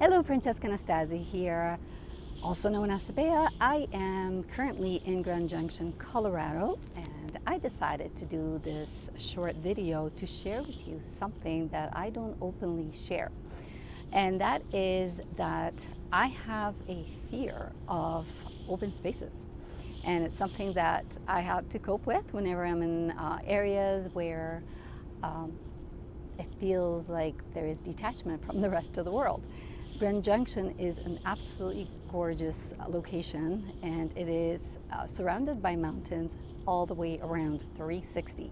Hello, Francesca Anastasi here, also known as Sabea. I am currently in Grand Junction, Colorado, and I decided to do this short video to share with you something that I don't openly share. And that is that I have a fear of open spaces. And it's something that I have to cope with whenever I'm in areas where it feels like there is detachment from the rest of the world. Grand Junction is an absolutely gorgeous location, and it is surrounded by mountains all the way around 360.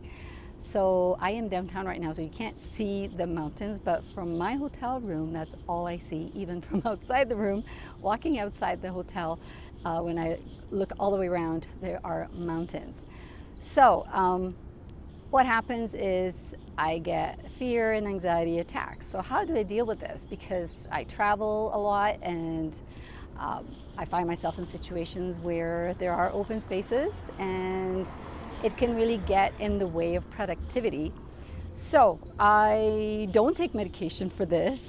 So I am downtown right now, so you can't see the mountains, but from my hotel room, that's all I see. Even from outside the room, walking outside the hotel, when I look all the way around, there are mountains. So what happens is I get fear and anxiety attacks. So how do I deal with this? Because I travel a lot, and I find myself in situations where there are open spaces and it can really get in the way of productivity. So I don't take medication for this,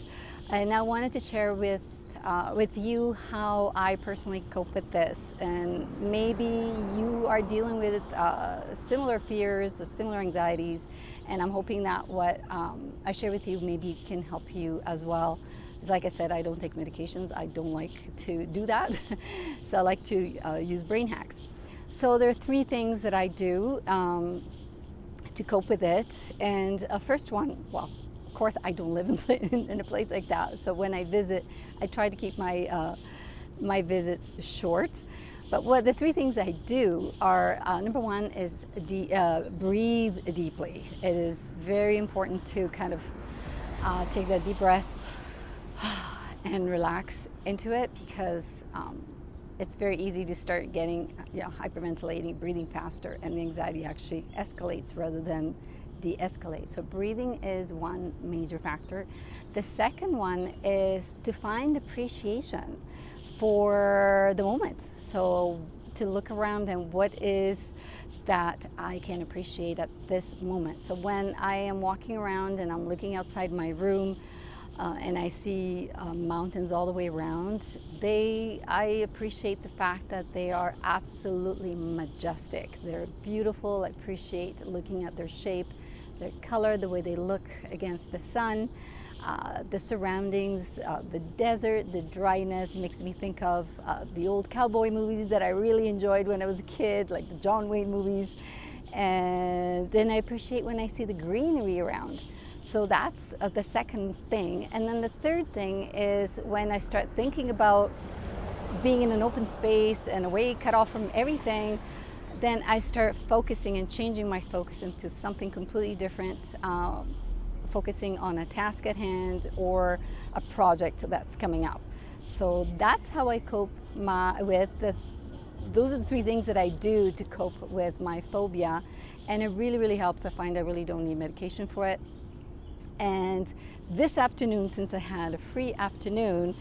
and I wanted to share with you how I personally cope with this. And maybe you are dealing with similar fears or similar anxieties, and I'm hoping that what I share with you maybe can help you as well. Like I said, I don't take medications. I don't like to do that. So I like to use brain hacks. So there are three things that I do to cope with it. And first one, well, of course, I don't live in a place like that. So when I visit, I try to keep my my visits short. But what the three things I do are, number one is breathe deeply. It is very important to kind of take that deep breath and relax into it, because it's very easy to start getting hyperventilating, breathing faster, and the anxiety actually escalates rather than de-escalate. So breathing is one major factor. The second one is to find appreciation for the moment. So to look around and what is that I can appreciate at this moment. So when I am walking around and I'm looking outside my room and I see mountains all the way around, I appreciate the fact that they are absolutely majestic. They're beautiful. I appreciate looking at their shape, their color, the way they look against the sun, the surroundings, the desert, the dryness makes me think of the old cowboy movies that I really enjoyed when I was a kid, like the John Wayne movies. And then I appreciate when I see the greenery around. So that's the second thing. And then the third thing is when I start thinking about being in an open space and away, cut off from everything, then I start focusing and changing my focus into something completely different, focusing on a task at hand or a project that's coming up. So that's how I cope those are the three things that I do to cope with my phobia. And it really, really helps. I find I really don't need medication for it. And this afternoon, since I had a free afternoon,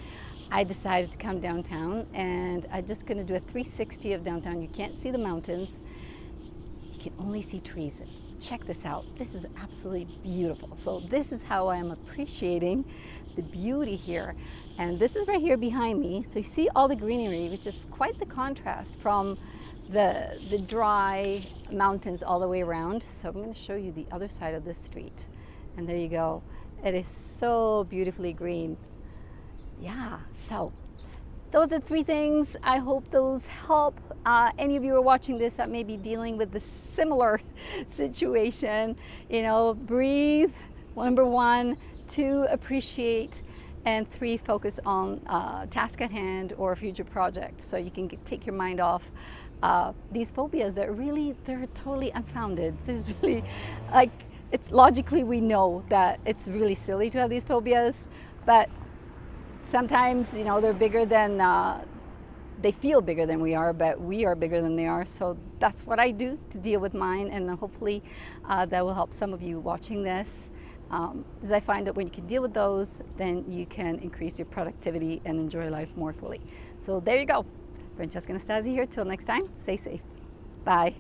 I decided to come downtown, and I'm just going to do a 360 of downtown. You can't see the mountains. You can only see trees. Check this out. This is absolutely beautiful. So this is how I am appreciating the beauty here. And this is right here behind me. So you see all the greenery, which is quite the contrast from the dry mountains all the way around. So I'm going to show you the other side of this street. And there you go. It is so beautifully green. Yeah, so those are three things. I hope those help. Any of you who are watching this that may be dealing with the similar situation, breathe, number one, two, appreciate, and three, focus on task at hand or a future project, so you can take your mind off these phobias that they're totally unfounded. There's really, it's logically we know that it's really silly to have these phobias, but sometimes, they're bigger than, they feel bigger than we are, but we are bigger than they are. So that's what I do to deal with mine, and hopefully that will help some of you watching this. Because I find that when you can deal with those, then you can increase your productivity and enjoy life more fully. So there you go. Francesca Anastasi here. Till next time, stay safe. Bye.